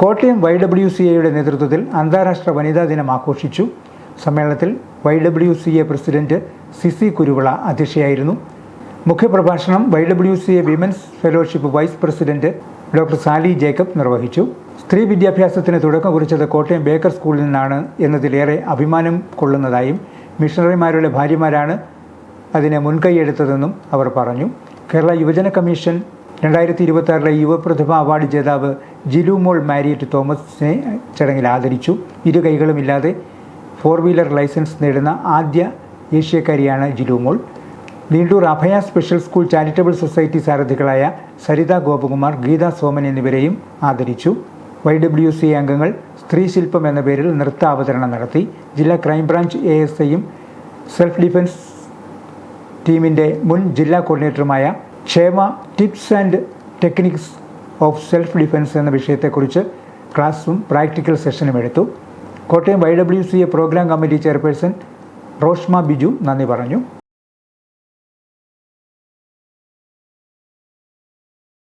കോട്ടയം YWCAയുടെ നേതൃത്വത്തിൽ അന്താരാഷ്ട്ര വനിതാ ദിനം ആഘോഷിച്ചു. സമ്മേളനത്തിൽ YWCA പ്രസിഡന്റ് സിസി കുരുവിള അധ്യക്ഷയായിരുന്നു. മുഖ്യപ്രഭാഷണം YWCA women's fellowship vice president doctor Sally Jacob നിർവഹിച്ചു. സ്ത്രീ വിദ്യാഭ്യാസത്തിന് തുടക്കം കുറിച്ചത് കോട്ടയം ബേക്കർ സ്കൂളിൽ നിന്നാണ് എന്നതിലേറെ അഭിമാനം കൊള്ളുന്നതായും മിഷണറിമാരുടെ ഭാര്യമാരാണ് അതിന് മുൻകൈയെടുത്തതെന്നും അവർ പറഞ്ഞു. കേരള യുവജന കമ്മീഷൻ 2026 യുവപ്രതിഭ അവാർഡ് ജേതാവ് ജിലുമോൾ മാരിയറ്റ് തോമസിനെ ചടങ്ങിൽ ആദരിച്ചു. ഇരു കൈകളുമില്ലാതെ 4 വീലർ ലൈസൻസ് നേടുന്ന ആദ്യ ഏഷ്യക്കാരിയാണ് Jilumol. Neendoor Abhaya special school charitable society സാരഥികളായ സരിത ഗോപകുമാർ, ഗീത സോമൻ എന്നിവരെയും ആദരിച്ചു. YWCA അംഗങ്ങൾ സ്ത്രീ ശില്പം എന്ന പേരിൽ നൃത്താവതരണം നടത്തി. ജില്ലാ ക്രൈംബ്രാഞ്ച് ASIയും സെൽഫ് ഡിഫൻസ് ടീമിൻ്റെ മുൻ ജില്ലാ കോർഡിനേറ്ററുമായ Kshema tips and techniques of self defence എന്ന വിഷയത്തെക്കുറിച്ച് ക്ലാസും പ്രാക്ടിക്കൽ സെഷനും എടുത്തു. Kottayam YWCA programme committee chairperson Roshma Biju നന്ദി പറഞ്ഞു.